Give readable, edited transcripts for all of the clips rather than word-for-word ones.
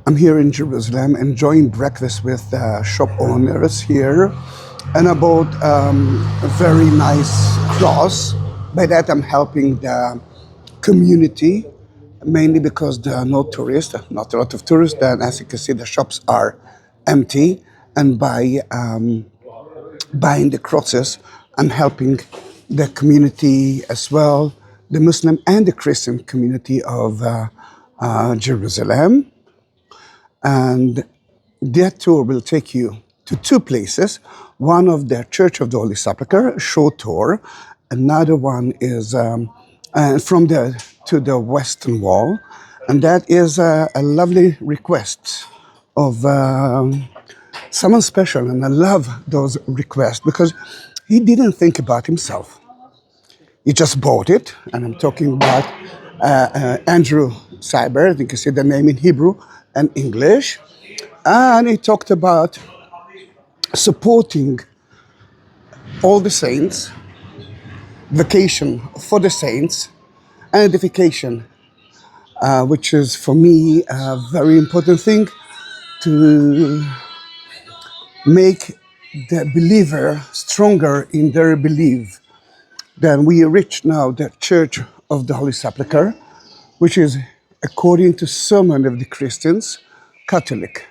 I'm here in Jerusalem enjoying breakfast with shop owners here, and I bought a very nice cross. By that I'm helping the community, mainly because there are no tourists, not a lot of tourists, and as you can see the shops are empty, and by buying the crosses I'm helping the community as well, the Muslim and the Christian community of Jerusalem. And that tour will take you to two places. One of the Church of the Holy Sepulchre, a short tour. Another one is from the to the Western Wall, and that is a lovely request of someone special. And I love those requests because he didn't think about himself. He just bought it, and I'm talking about Andrew Seibert. You can see the name in Hebrew and English. And he talked about supporting all the saints, vacation for the saints, and edification, which is for me a very important thing to make the believer stronger in their belief. Then we reach now the Church of the Holy Sepulchre, which is, according to so many of the Christians, Catholic.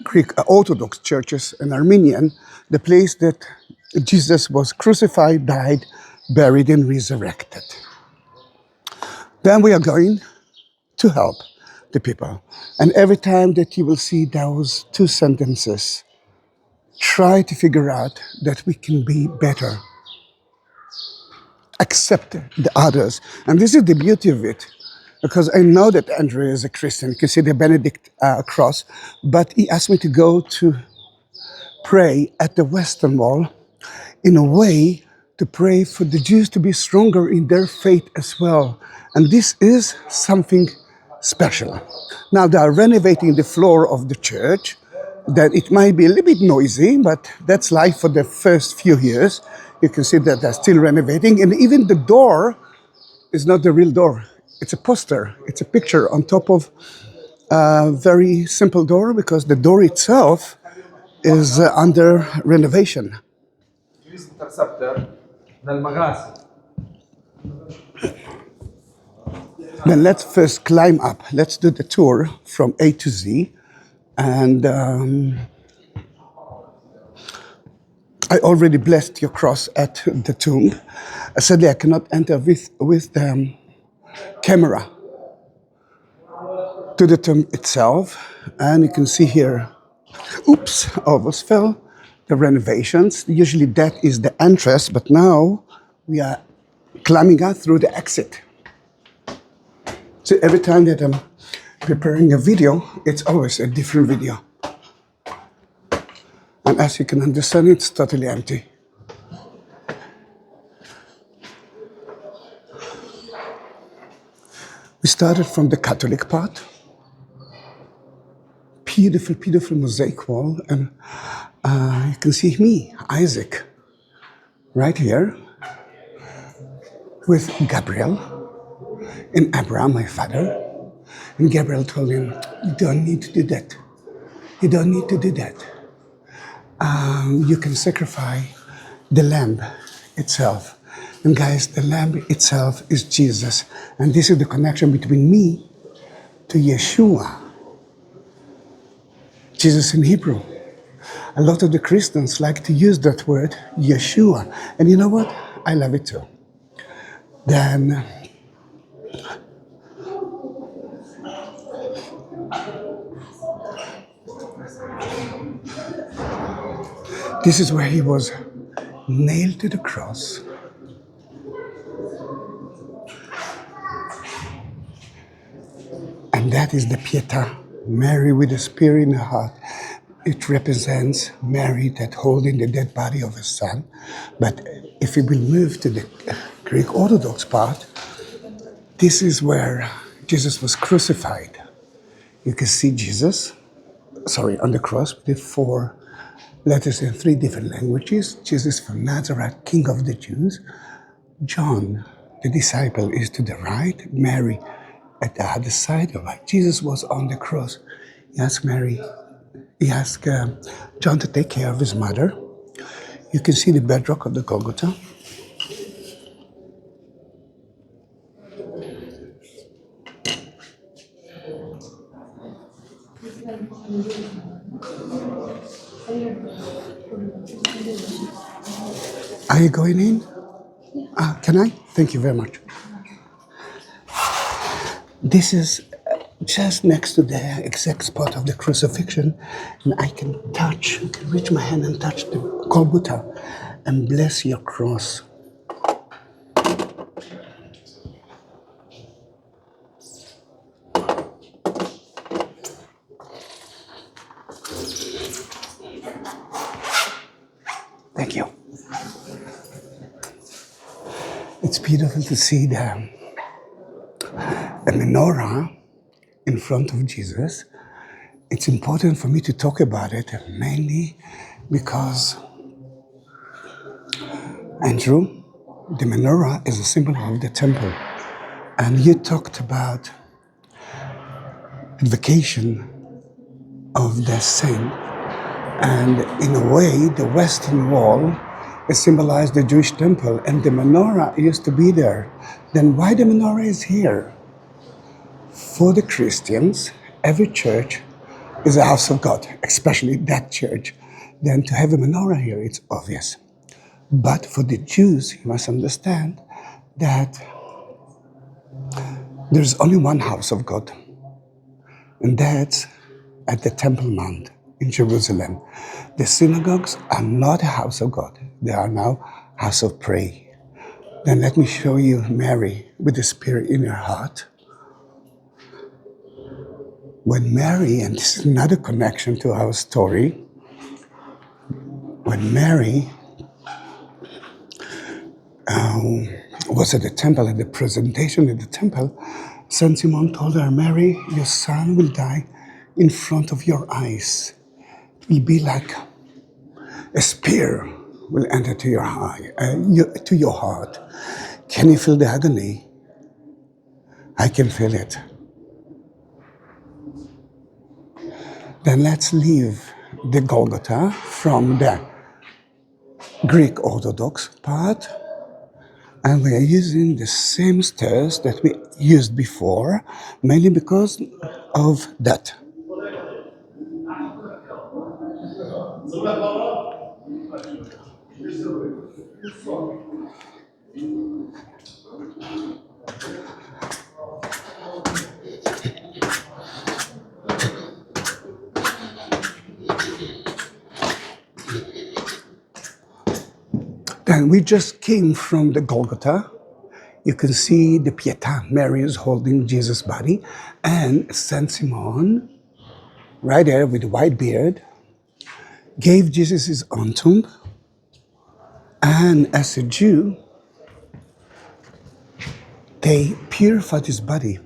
Greek Orthodox churches and Armenian, the place that Jesus was crucified, died, buried, and resurrected. Then we are going to help the people. And every time that you will see those two sentences, try to figure out that we can be better, accept the others. And this is the beauty of it. Because I know that Andrew is a Christian. You can see the Benedict cross. But he asked me to go to pray at the Western Wall in a way to pray for the Jews to be stronger in their faith as well. And this is something special. Now they are renovating the floor of the church. That it might be a little bit noisy, but that's life for the first few years. You can see that they're still renovating. And even the door is not the real door. It's a poster, it's a picture on top of a very simple door because the door itself is under renovation. Then let's first climb up. Let's do the tour from A to Z. And I already blessed your cross at the tomb. Sadly, I cannot enter with the camera to the tomb itself. And you can see here, oops, almost fell, the renovations. Usually that is the entrance, but now we are climbing out through the exit. So every time that I'm preparing a video, it's always a different video. And as you can understand, it's totally empty. We started from the Catholic part. Beautiful, beautiful mosaic wall. And you can see me, Isaac, right here with Gabriel and Abraham, my father. And Gabriel told him, you don't need to do that. You don't need to do that. You can sacrifice the lamb itself. And guys, the lamb itself is Jesus. And this is the connection between me to Yeshua. Jesus in Hebrew. A lot of the Christians like to use that word, Yeshua. And you know what? I love it too. Then this is where he was nailed to the cross. And that is the Pietà, Mary with the spear in her heart. It represents Mary that holding the dead body of her son. But if we will move to the Greek Orthodox part, this is where Jesus was crucified. You can see Jesus, on the cross with the 4 letters in 3 different languages. Jesus from Nazareth, King of the Jews. John, the disciple, is to the right. Mary at the other side, right? Jesus was on the cross. He asked Mary, he asked John to take care of his mother. You can see the bedrock of the Golgotha. Are you going in? Can I? Thank you very much. This is just next to the exact spot of the crucifixion, and I can reach my hand and touch the Golgotha and bless your cross. Thank you. It's beautiful to see the menorah in front of Jesus. It's important for me to talk about it mainly because, Andrew, the menorah is a symbol of the temple. And you talked about vacation of the saint. And in a way, the western wall symbolized the Jewish temple, and the menorah used to be there. Then why the menorah is here? For the Christians, every church is a house of God, especially that church. Then to have a menorah here, it's obvious. But for the Jews, you must understand that there's only one house of God, and that's at the Temple Mount in Jerusalem. The synagogues are not a house of God. They are now house of prayer. Then let me show you Mary with the Spirit in her heart. When Mary, and this is another connection to our story, when Mary was at the temple, at the presentation at the temple, Saint Simon told her, Mary, your son will die in front of your eyes. It will be like a spear will enter to your heart. Can you feel the agony? I can feel it. Then let's leave the Golgotha from the Greek Orthodox part, and we are using the same stairs that we used before, mainly because of that. Then we just came from the Golgotha. You can see the Pietà, Mary is holding Jesus' body, and Saint Simon, right there with the white beard, gave Jesus his own tomb. And as a Jew, they purified his body.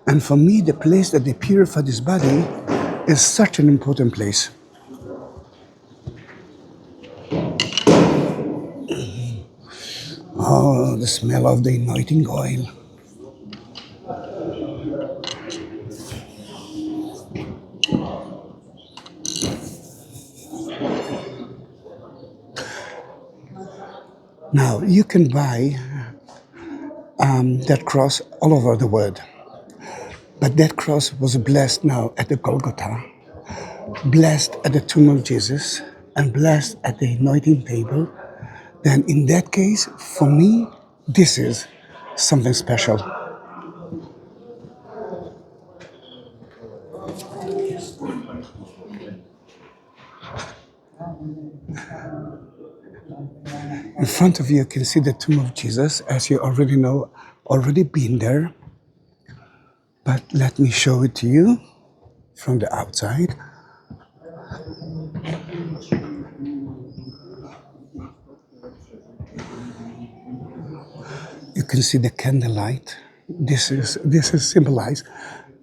And for me, the place that they purified his body is such an important place. Oh, the smell of the anointing oil. Now, you can buy that cross all over the world. But that cross was blessed now at the Golgotha, blessed at the tomb of Jesus, and blessed at the anointing table. Then in that case, for me, this is something special. In front of you can see the tomb of Jesus, as you already know, already been there. But let me show it to you from the outside. You can see the candlelight. This is symbolized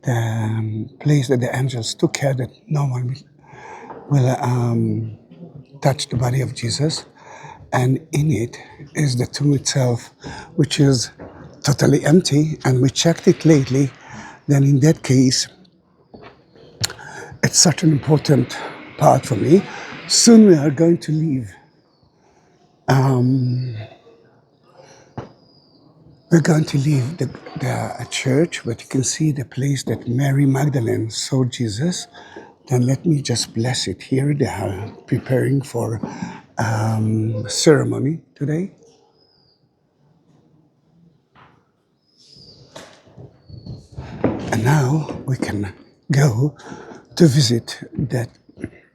the place that the angels took care that no one will touch the body of Jesus. And in it is the tomb itself, which is totally empty, and we checked it lately, then in that case, it's such an important part for me. Soon we are going to leave. We're going to leave the church, but you can see the place that Mary Magdalene saw Jesus. Then let me just bless it here. They are preparing for ceremony today. And now we can go to visit that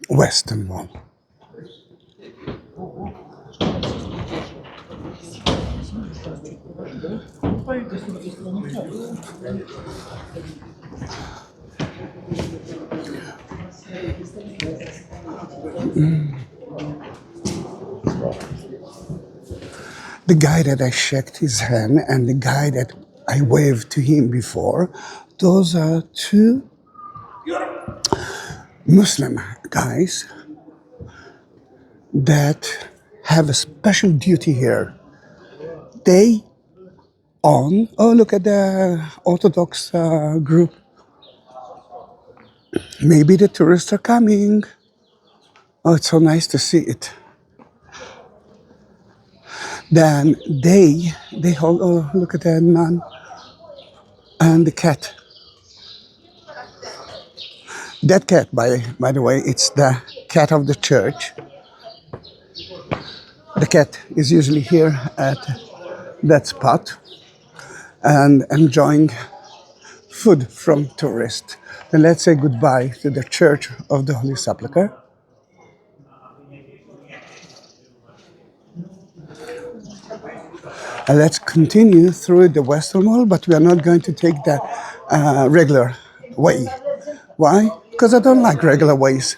Western Wall. The guy that I shook his hand and the guy that I waved to him before, those are two Muslim guys that have a special duty here. They own, oh, look at the Orthodox group. Maybe the tourists are coming. Oh, it's so nice to see it. Then they hold, oh, look at that nun and the cat. That cat, by the way, it's the cat of the church. The cat is usually here at that spot and enjoying food from tourists. Then let's say goodbye to the Church of the Holy Sepulchre. And let's continue through the Western Wall, but we are not going to take the regular way. Why? Because I don't like regular ways.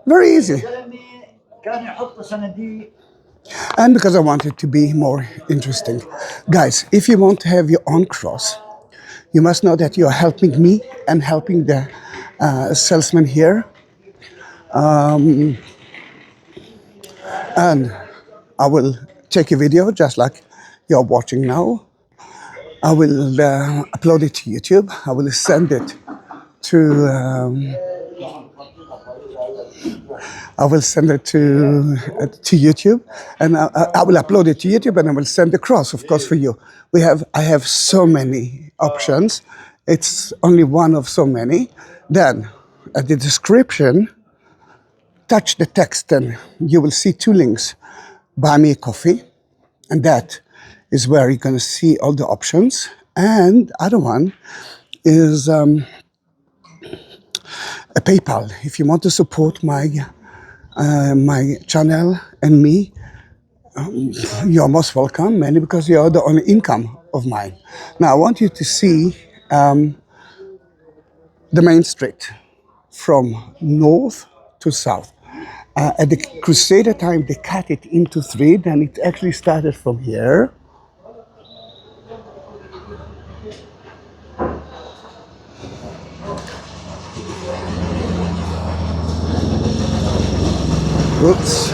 Very easy. And because I want it to be more interesting. Guys, if you want to have your own cross, you must know that you are helping me and helping the salesman here. And I will take a video just like you're watching now. I will upload it to YouTube. I will send it to YouTube, and I will upload it to YouTube, and I will send the cross, of course, for you. I have so many options. It's only one of so many. Then, at the description, touch the text, and you will see two links. Buy me a coffee, and that is where you're going to see all the options. And other one is a PayPal. If you want to support my channel and me, you're most welcome, mainly because you're the only income of mine. Now, I want you to see the main street from north to south. At the Crusader time, they cut it into three, then it actually started from here. Oops.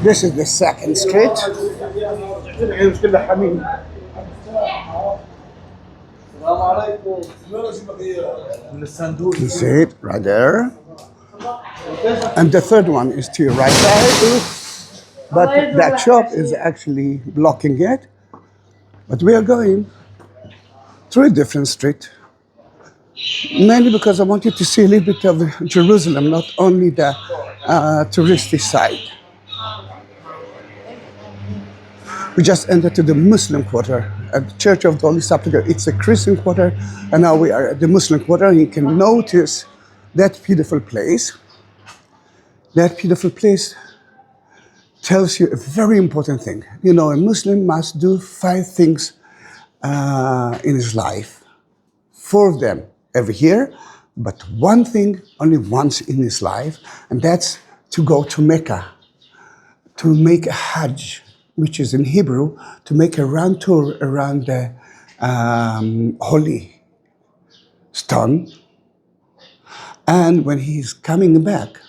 This is the second street. You see it right there. And the third one is to your right side. But that shop is actually blocking it. But we are going through a different street. Mainly because I want you to see a little bit of Jerusalem, not only the touristy side. We just entered to the Muslim quarter at the Church of the Holy Sepulchre. It's a Christian quarter, and now we are at the Muslim quarter, and you can notice that beautiful place. That beautiful place tells you a very important thing. You know, a Muslim must do 5 things in his life. 4 of them every year, but one thing only once in his life, and that's to go to Mecca, to make a Hajj, which is in Hebrew, to make a round tour around the holy stone. And when he's coming back,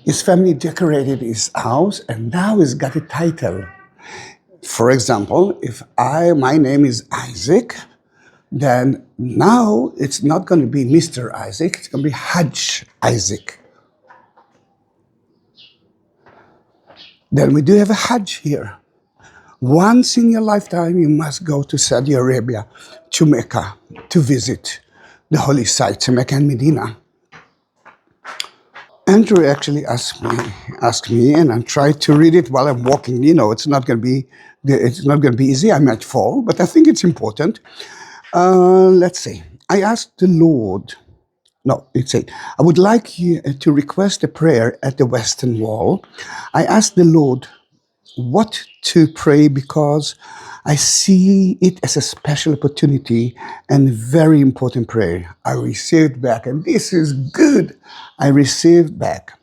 His family decorated his house, and now he's got a title. For example, if my name is Isaac, then now it's not going to be Mr. Isaac, it's going to be Hajj Isaac. Then we do have a Hajj here. Once in your lifetime, you must go to Saudi Arabia, to Mecca, to visit the holy sites, Mecca and Medina. Andrew actually asked me, and I tried to read it while I'm walking. You know, it's not going to be easy. I might fall, but I think it's important. Let's see. I asked the Lord. No, it's a. I would like you to request a prayer at the Western Wall. I asked the Lord what to pray because I see it as a special opportunity and very important prayer. I received back, and this is good. I received back.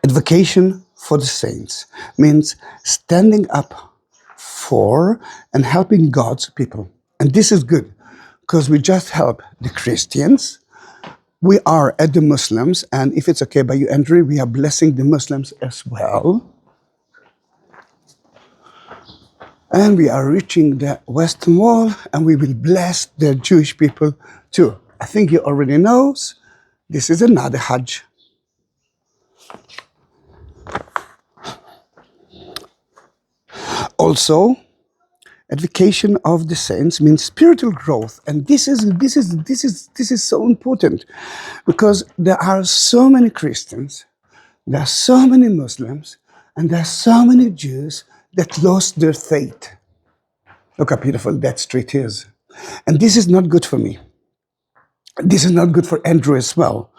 Advocation for the saints means standing up for and helping God's people. And this is good because we just help the Christians. We are at the Muslims, and if it's okay by you, Andrew, we are blessing the Muslims as well. And we are reaching the Western Wall, and we will bless the Jewish people too. I think you already know, this is another Hajj. Also, edification of the saints means spiritual growth, and this is so important because there are so many Christians, there are so many Muslims, and there are so many Jews that lost their faith. Look how beautiful that street is, and this is not good for me. This is not good for Andrew as well.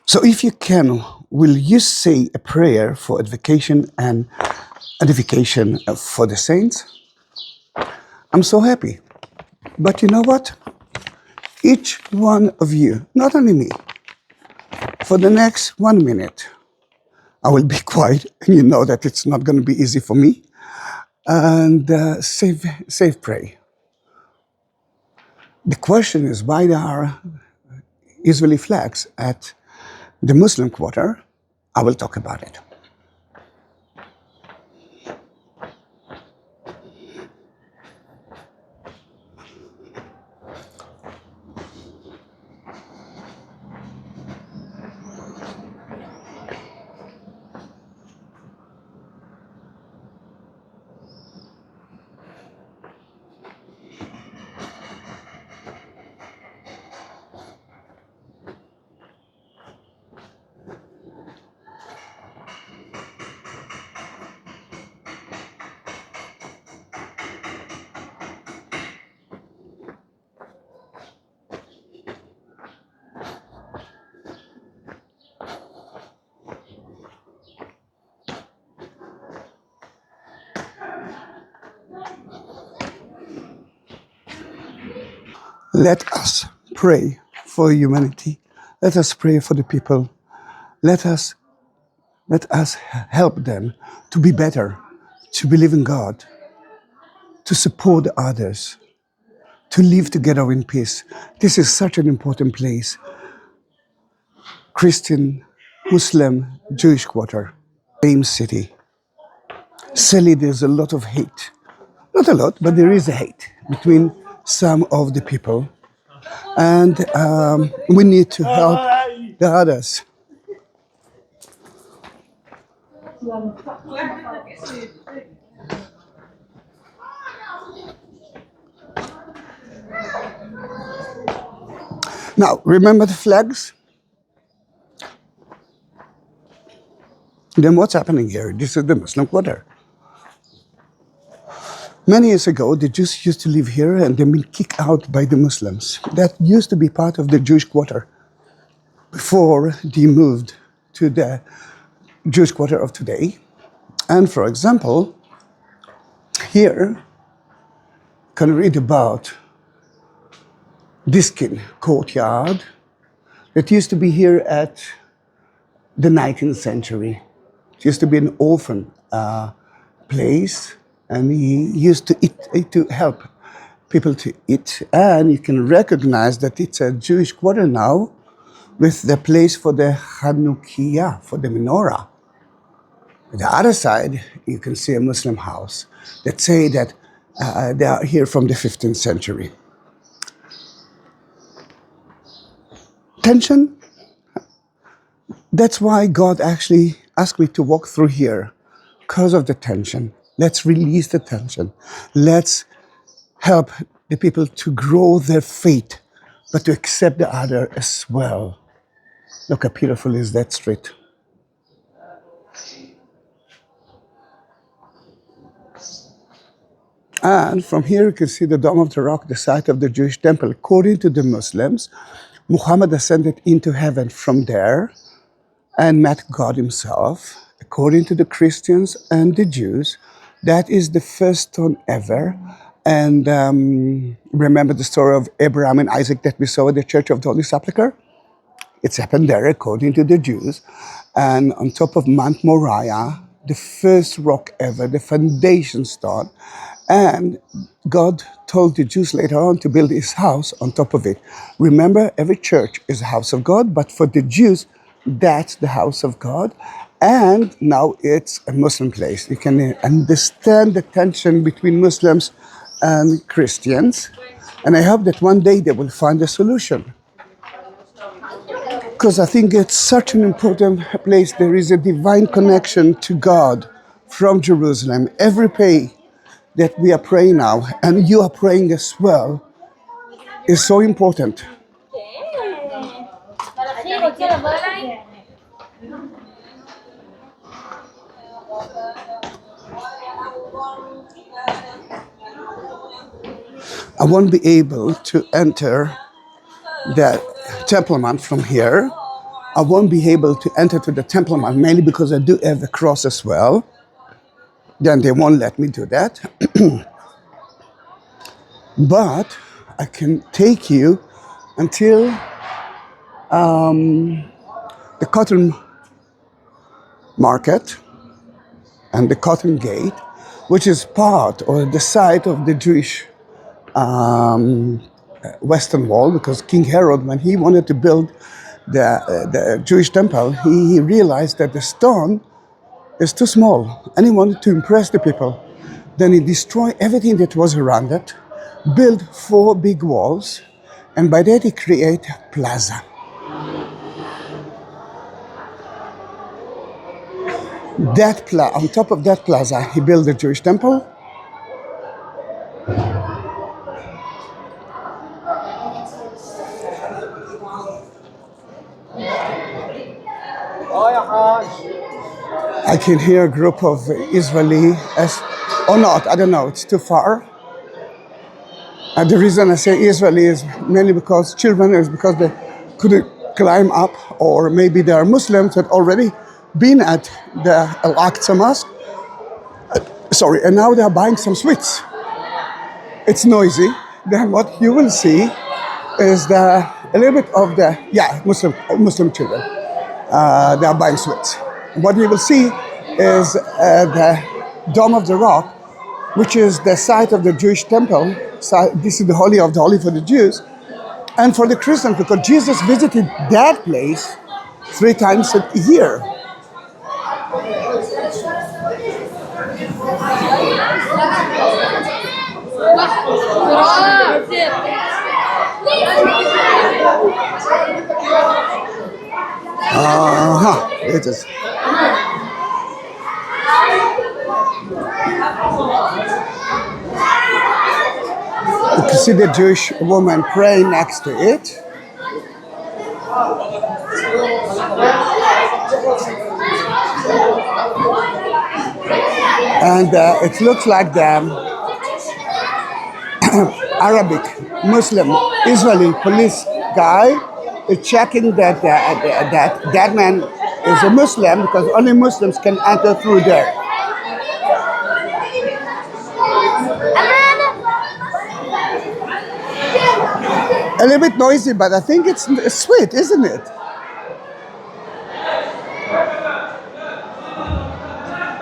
So if you can, will you say a prayer for edification and edification for the saints? I'm so happy. But you know what? Each one of you, not only me, for the next 1 minute, I will be quiet, and you know that it's not going to be easy for me, and save pray. The question is why there are Israeli flags at the Muslim quarter. I will talk about it. Let us pray for humanity. Let us pray for the people. Let us help them to be better, to believe in God, to support others, to live together in peace. This is such an important place. Christian, Muslim, Jewish quarter, same city. Sadly, there's a lot of hate. Not a lot, but there is a hate between some of the people. And we need to help the others. Now, remember the flags? Then what's happening here? This is the Muslim quarter. Many years ago, the Jews used to live here and they've been kicked out by the Muslims. That used to be part of the Jewish quarter before they moved to the Jewish quarter of today. And for example, here, you can read about Diskin courtyard that used to be here at the 19th century. It used to be an orphan place, and he used to help people to eat, and you can recognize that it's a Jewish quarter now with the place for the Hanukkah, for the menorah. On the other side, you can see a Muslim house that say that they are here from the 15th century. Tension. That's why God actually asked me to walk through here, because of the tension. Let's release the tension. Let's help the people to grow their faith, but to accept the other as well. Look how beautiful is that street. And from here you can see the Dome of the Rock, the site of the Jewish temple. According to the Muslims, Muhammad ascended into heaven from there and met God himself. According to the Christians and the Jews, that is the first stone ever. And remember the story of Abraham and Isaac that we saw at the Church of the Holy Sepulchre? It's happened there according to the Jews. And on top of Mount Moriah, the first rock ever, the foundation stone. And God told the Jews later on to build his house on top of it. Remember, every church is a house of God, but for the Jews, that's the house of God. And now it's a Muslim place. You can understand the tension between Muslims and Christians. And I hope that one day they will find a solution. Because I think it's such an important place. There is a divine connection to God from Jerusalem. Every day that we are praying now, and you are praying as well, is so important. I won't be able to enter the Temple Mount from here. I won't be able to enter to the Temple Mount, mainly because I do have the cross as well. Then they won't let me do that. But I can take you until the cotton market and the cotton gate, which is part or the site of the Jewish Western Wall, because King Herod, when he wanted to build the Jewish temple, he realized that the stone is too small, and he wanted to impress the people. Then he destroyed everything that was around it, built 4 big walls, and by that he created plaza. On top of that plaza, he built the Jewish temple. I can hear a group of Israeli, or not, I don't know, it's too far. The reason I say Israeli is mainly because children, is because they couldn't climb up, or maybe they are Muslims that already been at the Al-Aqsa Mosque. And now they are buying some sweets. It's noisy. Then what you will see is a little bit of the, Muslim children. They are buying sweets. What you will see is the Dome of the Rock, which is the site of the Jewish temple. This is the Holy of the Holy for the Jews. And for the Christians, because Jesus visited that place 3 times a year. It is. You can see the Jewish woman praying next to it. And it looks like the Arabic, Muslim, Israeli police guy is checking that that man is a Muslim, because only Muslims can enter through there. A little bit noisy, but I think it's sweet, isn't it?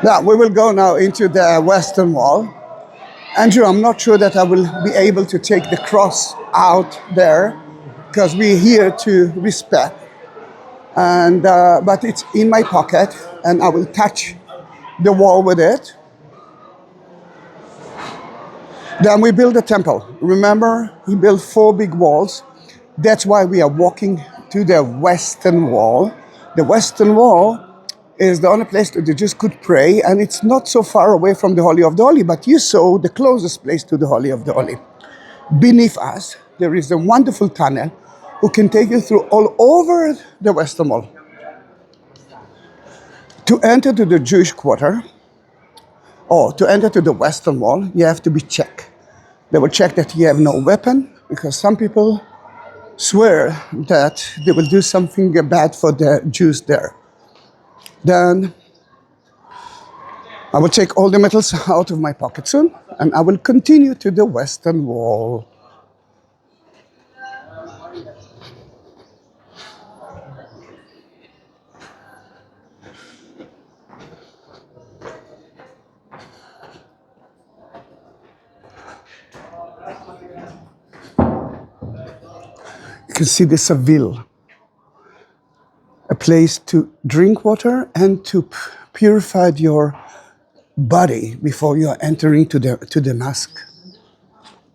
Now, we will go now into the Western Wall. Andrew, I'm not sure that I will be able to take the cross out there because we're here to respect. And but it's in my pocket, and I will touch the wall with it. Then we build a temple. Remember, he built 4 big walls. That's why we are walking to the western wall. The western wall is the only place that the Jews could pray, and it's not so far away from the Holy of the Holy, but you saw the closest place to the Holy of the Holy. Beneath us, there is a wonderful tunnel who can take you through all over the western wall. To enter to the Jewish quarter, or to enter to the western wall, you have to be checked. They will check that you have no weapon, because some people swear that they will do something bad for the Jews there. Then I will take all the metals out of my pocket soon, and I will continue to the western wall. You can see the Seville, a place to drink water and to purify your body before you are entering to the mosque.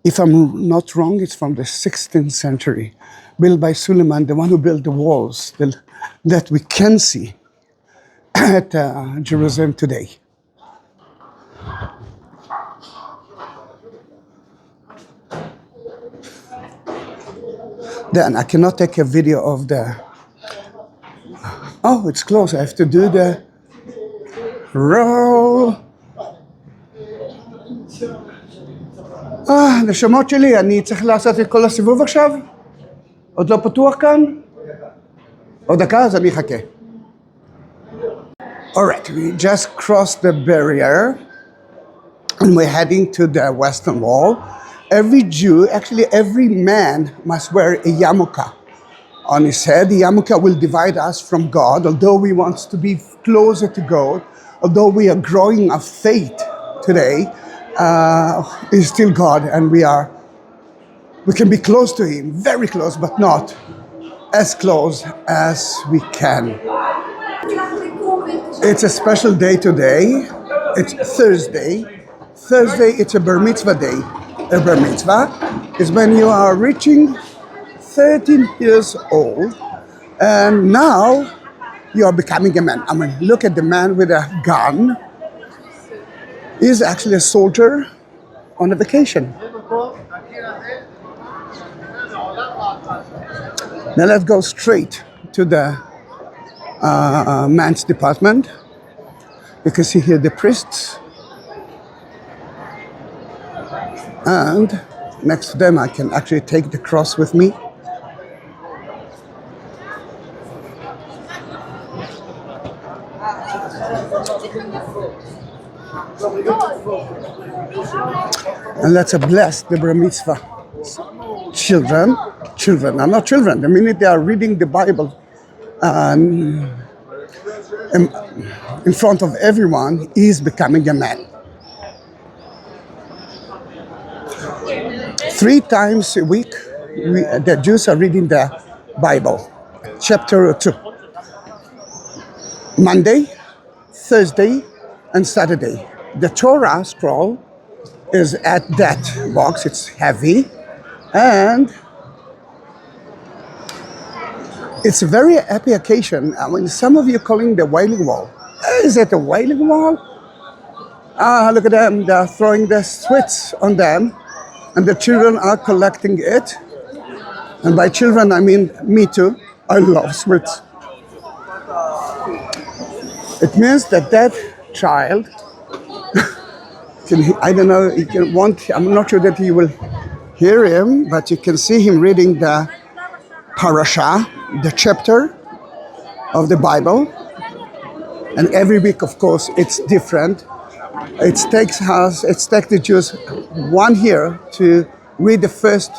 If I'm not wrong, it's from the 16th century, built by Suleiman, the one who built the walls that we can see at Jerusalem today. Then I cannot take a video of the... Oh, it's close. I have to do the roll. נשמות שלי, אני צריך לעשות את כל הסיבוב עכשיו? עוד לא פתוח כאן? עוד דקה, אז אני אחכה. Alright, we just crossed the barrier and we're heading to the western wall. Every Jew, actually every man, must wear a yarmulke on his head. The yarmulke will divide us from God, although we want to be closer to God, although we are growing of faith today, is still God, and we can be close to Him, very close, but not as close as we can. It's a special day today. It's Thursday. Thursday, it's a bar mitzvah day. A bar mitzvah is when you are reaching 13 years old, and now you are becoming a man. I mean, look at the man with a gun. He's actually a soldier on a vacation. Now let's go straight to the men's department. You can see here the priests. And next to them, I can actually take the cross with me. And let's bless the bar mitzvah children. Children are not children. The minute they are reading the Bible in front of everyone, he is becoming a man. 3 times a week, the Jews are reading the Bible, chapter 2. Monday, Thursday, and Saturday. The Torah scroll is at that box. It's heavy, and it's a very happy occasion. I mean, some of you are calling the Wailing Wall. Is it a Wailing Wall? Look at them. They're throwing the sweets on them, and the children are collecting it. And by children, I mean me too. I love sweets. It means that child, I don't know, I'm not sure that you will hear him, but you can see him reading the parasha, the chapter of the Bible. And every week, of course, it's different. It takes the Jews 1 year to read the first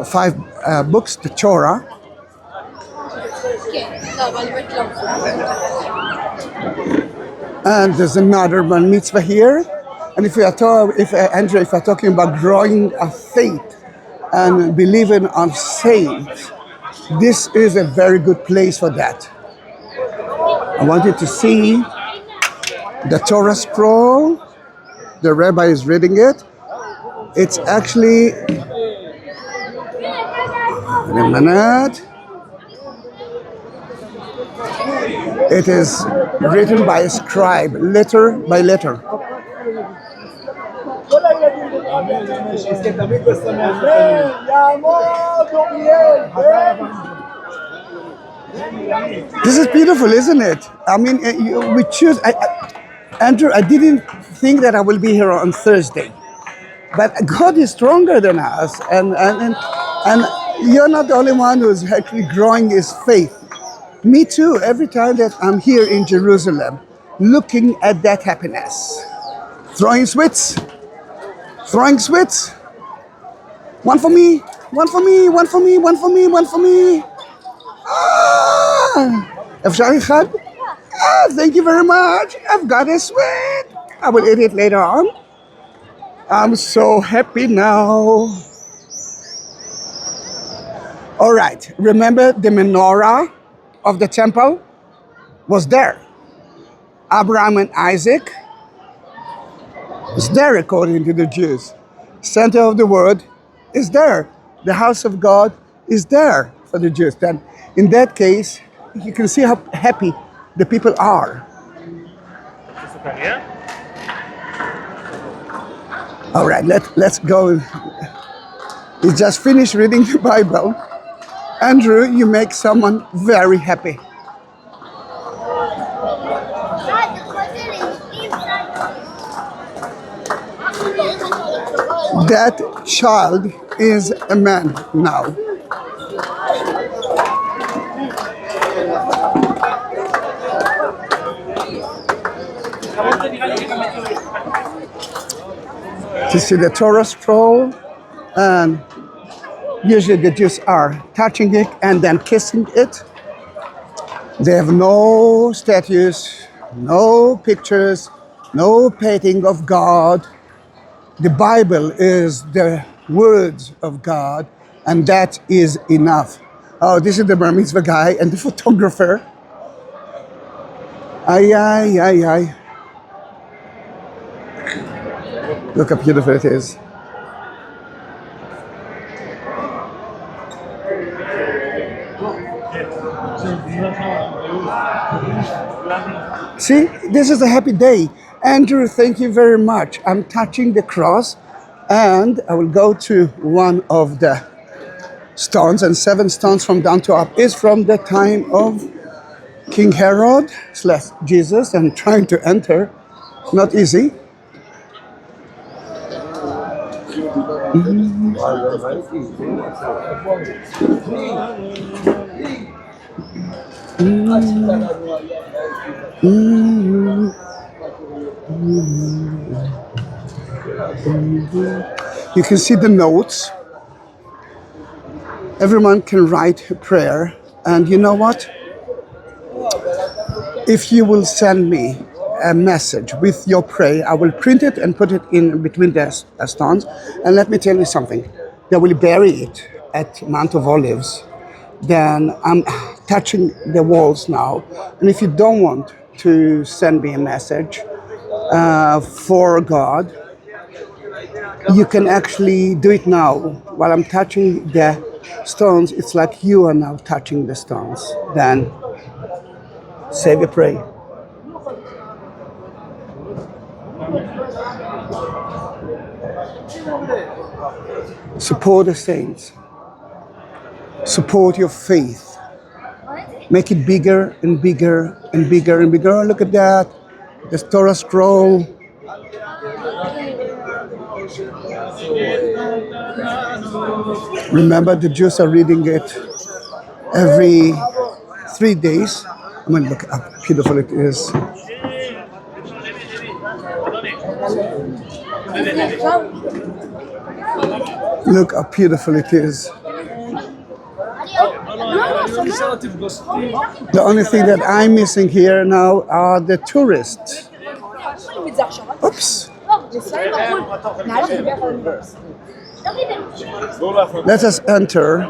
5 books, the Torah. And there's another bar mitzvah here. And if Andrew, if you're talking about growing a faith and believing on saints, this is a very good place for that. I want you to see the Torah scroll. The rabbi is reading it. It's actually, wait a minute. It is written by a scribe, letter by letter. This is beautiful, isn't it? I mean, we choose. Andrew, I didn't think that I will be here on Thursday, but God is stronger than us, and you're not the only one who's actually growing his faith. Me too. Every time that I'm here in Jerusalem, looking at that happiness, throwing sweets. One for me, one for me, one for me, one for me, one for me. אפשר אחד? Thank you very much. I've got a sweet. I will eat it later on. I'm so happy now. All right. Remember the menorah of the temple was there. Abraham and Isaac was there according to the Jews. Center of the world is there. The house of God is there for the Jews. Then in that case, you can see how happy the people are. All right, let's go. You just finished reading the Bible. Andrew, you make someone very happy. That child is a man now. To see the Torah scroll, and usually the Jews are touching it and then kissing it. They have no statues, no pictures, no painting of God. The Bible is the words of God, and that is enough. Oh, this is the Bar Mitzvah guy and the photographer. Ay. Look how beautiful it is. See, this is a happy day. Andrew, thank you very much. I'm touching the cross, and I will go to one of the stones, and 7 stones from down to up is from the time of King Herod / Jesus, and trying to enter, not easy. You can see the notes. Everyone can write a prayer, and you know what? If you will send me a message with your prayer, I will print it and put it in between the stones. And let me tell you something. They will bury it at Mount of Olives. Then I'm touching the walls now. And if you don't want to send me a message for God, you can actually do it now. While I'm touching the stones, it's like you are now touching the stones. Then say the prayer. Support the saints. Support your faith. Make it bigger and bigger and bigger and bigger. Oh, look at that. The Torah scroll. Remember, the Jews are reading it every 3 days. I mean, look how beautiful it is. Look how beautiful it is. The only thing that I'm missing here now are the tourists. Oops. Let us enter.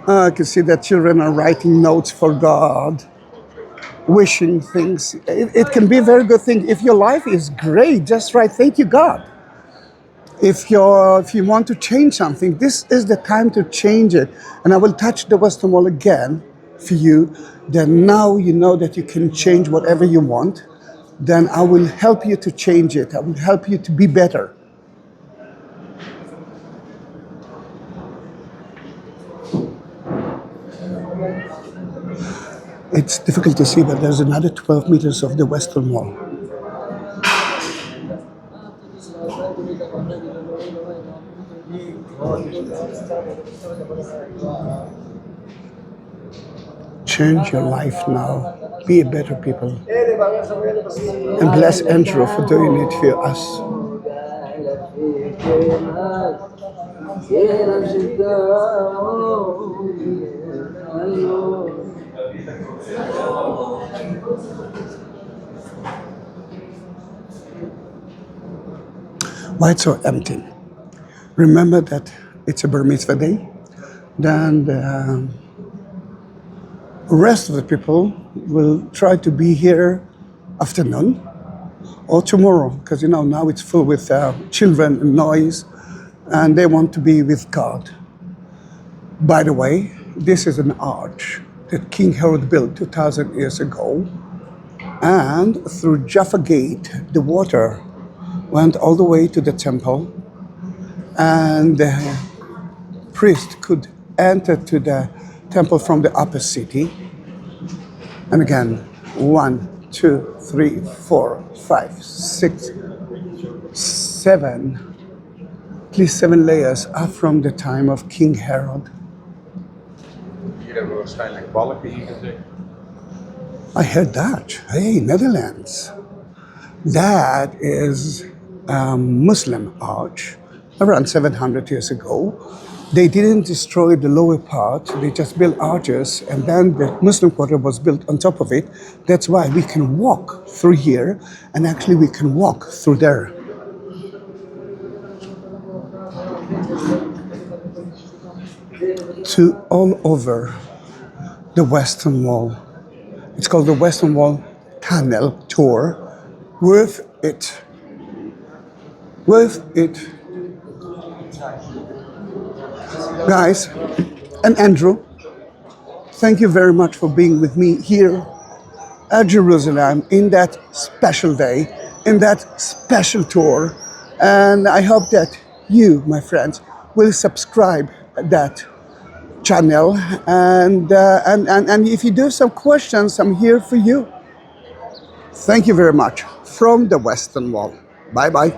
I can see that children are writing notes for God, wishing things. It can be a very good thing. If your life is great, just write, thank you, God. If you want to change something, this is the time to change it. And I will touch the Western Wall again for you. Then now you know that you can change whatever you want. Then I will help you to change it. I will help you to be better. It's difficult to see, but there's another 12 meters of the Western Wall. Change your life now. Be a better people. And bless Andrew for doing it for us. Why it's so empty? Remember that it's a Bar Mitzvah day. Then the rest of the people will try to be here afternoon or tomorrow, because now it's full with children and noise, and they want to be with God. By the way, this is an arch that King Herod built 2,000 years ago, and through Jaffa Gate, the water went all the way to the temple, and the priest could enter to the temple from the upper city. And again, 1, 2, 3, 4, 5, 6, 7, at least 7 layers are from the time of King Herod. Hier hebben we waarschijnlijk balken ingezet. I heard that. Hey, Netherlands. That is a Muslim arch around 700 years ago. They didn't destroy the lower part, they just built arches, and then the Muslim quarter was built on top of it. That's why we can walk through here, and actually we can walk through there. To all over the Western Wall. It's called the Western Wall Tunnel Tour. Worth it. Worth it. Guys, and Andrew, thank you very much for being with me here at Jerusalem in that special day, in that special tour. And I hope that you, my friends, will subscribe that channel. And if you do some questions, I'm here for you. Thank you very much from the Western Wall. Bye-bye.